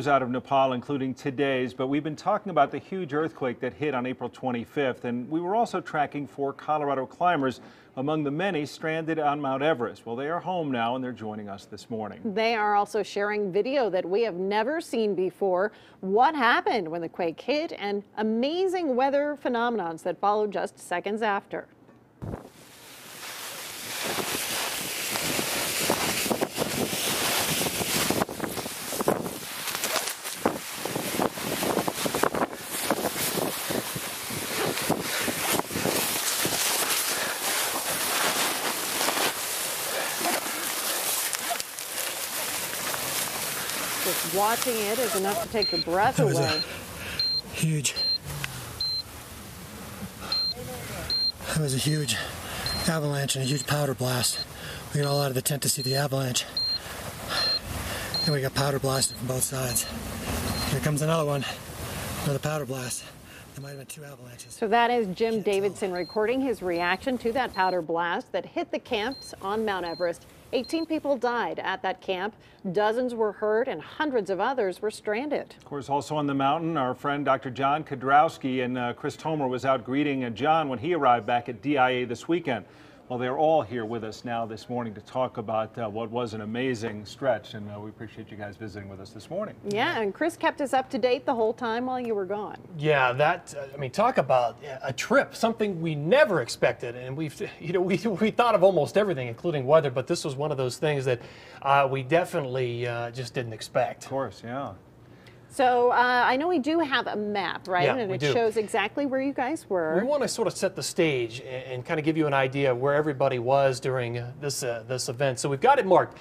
Out of Nepal, including today's, but we've been talking about the huge earthquake that hit on April 25th, and we were also tracking 4 Colorado climbers among the many stranded on Mount Everest. Well, they are home now, and they're joining us this morning. They are also sharing video that we have never seen before. What happened when the quake hit, and amazing weather phenomena that followed just seconds after. Just watching it is enough to take your breath away. That was a huge avalanche and a huge powder blast. We got all out of the tent to see the avalanche. And we got powder blasted from both sides. Here comes another one, another powder blast. There might have been 2 avalanches. So that is Jim Davidson recording his reaction to that powder blast that hit the camps on Mount Everest. 18 people died at that camp, dozens were hurt, and hundreds of others were stranded. Of course, also on the mountain, our friend Dr. John Kudrowski, and Chris Tomer was out greeting John when he arrived back at DIA this weekend. Well, they're all here with us now this morning to talk about what was an amazing stretch, and we appreciate you guys visiting with us this morning. Yeah, and Chris kept us up to date the whole time while you were gone. Yeah, I mean, talk about a trip, something we never expected, and we thought of almost everything, including weather, but this was one of those things that we definitely just didn't expect. Of course, yeah. So I know we do have a map, right? Yeah, and we it do. shows exactly where you guys were. We want to sort of set the stage and kind of give you an idea of where everybody was during this event. So we've got it marked.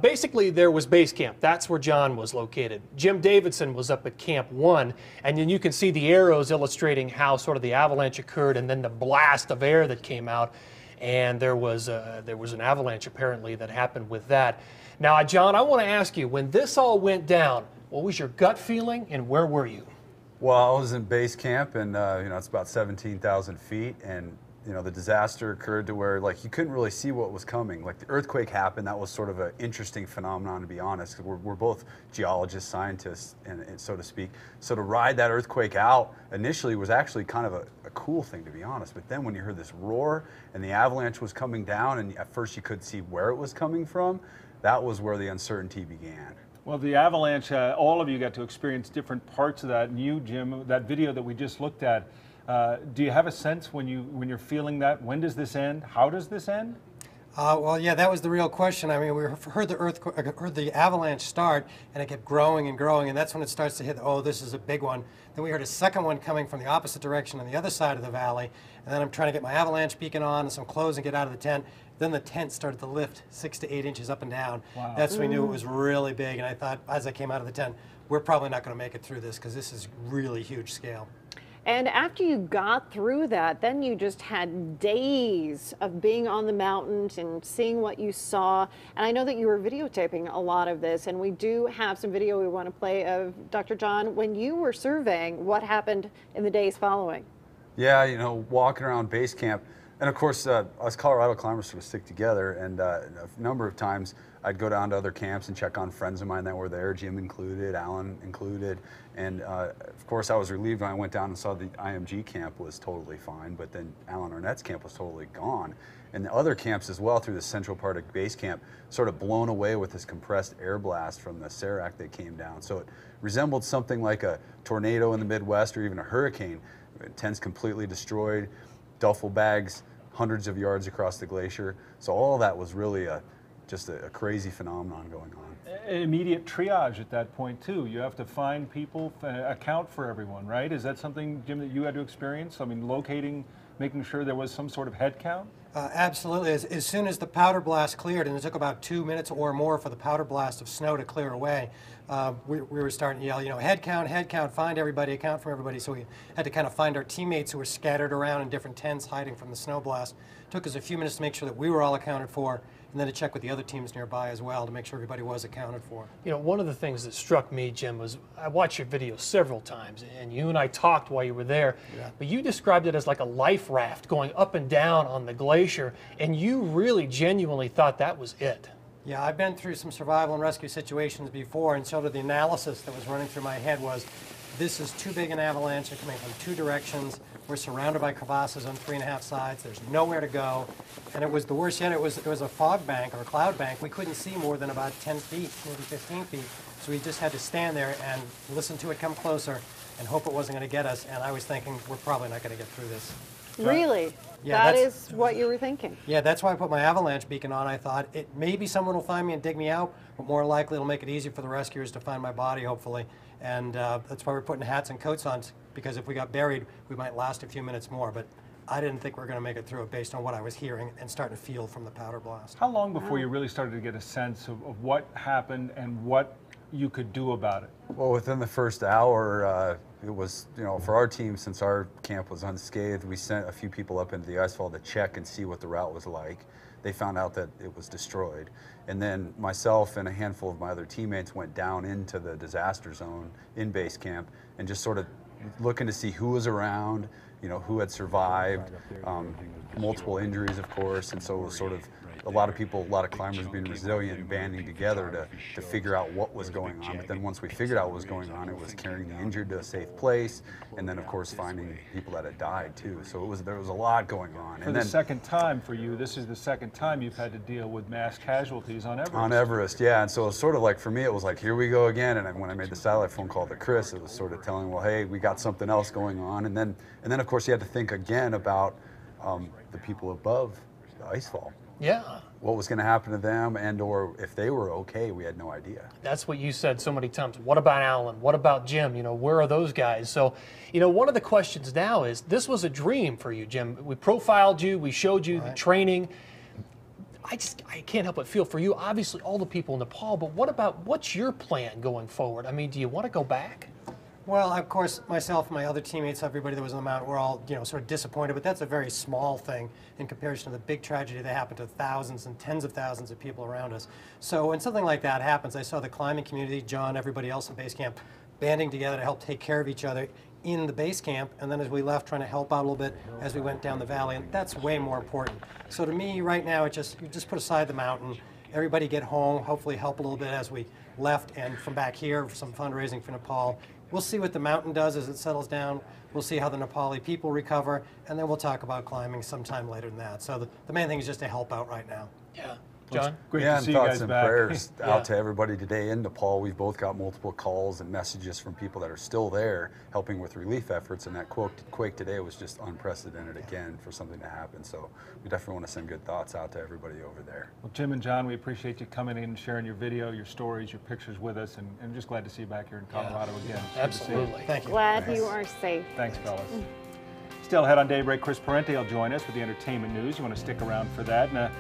Basically, there was base camp. That's where John was located. Jim Davidson was up at Camp 1, and then you can see the arrows illustrating how sort of the avalanche occurred and then the blast of air that came out. And there was an avalanche apparently that happened with that. Now, John, I want to ask you, when this all went down, what was your gut feeling, and where were you? Well, I was in base camp, and it's about 17,000 feet, and the disaster occurred to where you couldn't really see what was coming. Like the earthquake happened, that was sort of an interesting phenomenon, to be honest. We're both geologists, scientists, and so to speak. So to ride that earthquake out initially was actually kind of a cool thing, to be honest. But then when you heard this roar and the avalanche was coming down, and at first you couldn't see where it was coming from, that was where the uncertainty began. Well, the avalanche, all of you got to experience different parts of that. And you, Jim, that video that we just looked at, do you have a sense when you're feeling that? When does this end? How does this end? Well, yeah, that was the real question. I mean, we heard the avalanche start, and it kept growing and growing, and that's when it starts to hit, oh, this is a big one. Then we heard a second one coming from the opposite direction on the other side of the valley, and then I'm trying to get my avalanche beacon on and some clothes and get out of the tent. Then the tent started to lift 6 to 8 inches up and down. Wow. That's when we knew it was really big, and I thought, as I came out of the tent, we're probably not going to make it through this because this is really huge scale. And after you got through that, then you just had days of being on the mountains and seeing what you saw. And I know that you were videotaping a lot of this, and we do have some video we want to play of Dr. John, when you were surveying what happened in the days following. Yeah, walking around base camp, and of course, us Colorado climbers sort of stick together, and a number of times I'd go down to other camps and check on friends of mine that were there, Jim included, Alan included, and of course I was relieved when I went down and saw the IMG camp was totally fine, but then Alan Arnett's camp was totally gone. And the other camps as well through the central part of base camp sort of blown away with this compressed air blast from the Serac that came down. So it resembled something like a tornado in the Midwest or even a hurricane. Tents completely destroyed, duffel bags hundreds of yards across the glacier. So all of that was really just a crazy phenomenon going on. Immediate triage at that point too. You have to find people, account for everyone, right? Is that something, Jim, that you had to experience? I mean, locating, making sure there was some sort of head count? Absolutely. As soon as the powder blast cleared, and it took about 2 minutes or more for the powder blast of snow to clear away, we were starting to yell, head count, find everybody, account for everybody. So we had to kind of find our teammates who were scattered around in different tents hiding from the snow blast. It took us a few minutes to make sure that we were all accounted for, and then to check with the other teams nearby as well to make sure everybody was accounted for. One of the things that struck me, Jim, was I watched your video several times, and you and I talked while you were there, but you described it as like a life raft going up and down on the glacier, and you really genuinely thought that was it. Yeah, I've been through some survival and rescue situations before, and sort of the analysis that was running through my head was, this is too big an avalanche. They're coming from 2 directions. We're surrounded by crevasses on 3.5 sides. There's nowhere to go. And it was the worst yet. It was a fog bank or a cloud bank. We couldn't see more than about 10 feet, maybe 15 feet. So we just had to stand there and listen to it come closer and hope it wasn't going to get us. And I was thinking, we're probably not going to get through this. Really? Yeah, That that's- is what you were thinking. Yeah, that's why I put my avalanche beacon on. I thought maybe someone will find me and dig me out, but more likely it'll make it easier for the rescuers to find my body, hopefully. And that's why we're putting hats and coats on, because if we got buried, we might last a few minutes more. But I didn't think we were going to make it through it based on what I was hearing and starting to feel from the powder blast. How long before you really started to get a sense of what happened and what you could do about it? Well, within the first hour, it was, for our team, since our camp was unscathed, we sent a few people up into the icefall to check and see what the route was like. They found out that it was destroyed. And then myself and a handful of my other teammates went down into the disaster zone in base camp and just sort of looking to see who was around, who had survived, multiple injuries, of course. And so it was sort of a lot of people, a lot of climbers being resilient and banding together to figure out what was going on. But then once we figured out what was going on, it was carrying the injured to a safe place, and then of course finding people that had died too. So there was a lot going on. For the second time for you, this is the second time you've had to deal with mass casualties on Everest. On Everest, yeah. And so it was sort of like, for me, it was like, here we go again. And when I made the satellite phone call to Chris, it was sort of telling, well, hey, we got something else going on. And then of course you had to think again about the people above the icefall. Yeah. What was going to happen to them, and or if they were okay, we had no idea. That's what you said so many times. What about Alan? What about Jim? Where are those guys? So, one of the questions now is, this was a dream for you, Jim. We profiled you, we showed you the training. I can't help but feel for you, obviously all the people in Nepal, but what's your plan going forward? I mean, do you want to go back? Well, of course, myself and my other teammates, everybody that was on the mountain, we're all, sort of disappointed, but that's a very small thing in comparison to the big tragedy that happened to thousands and tens of thousands of people around us. So when something like that happens, I saw the climbing community, John, everybody else in base camp, banding together to help take care of each other in the base camp, and then as we left, trying to help out a little bit as we went down the valley, and that's way more important. So to me, right now, you just put aside the mountain, everybody get home, hopefully help a little bit as we left, and from back here, some fundraising for Nepal. We'll see what the mountain does as it settles down. We'll see how the Nepali people recover, and then we'll talk about climbing sometime later than that. So the main thing is just to help out right now. Yeah. John? Great Yeah, to and see you thoughts guys and back. prayers out to everybody today in Nepal. We've both got multiple calls and messages from people that are still there helping with relief efforts, and that quake today was just unprecedented again for something to happen. So we definitely want to send good thoughts out to everybody over there. Well, Jim and John, we appreciate you coming in and sharing your video, your stories, your pictures with us, and I'm just glad to see you back here in Colorado again. It's good to see you. Absolutely. Thank you. Glad you are safe. Thanks, fellas. Still ahead on Daybreak, Chris Parente will join us with the entertainment news. You want to stick around for that. And,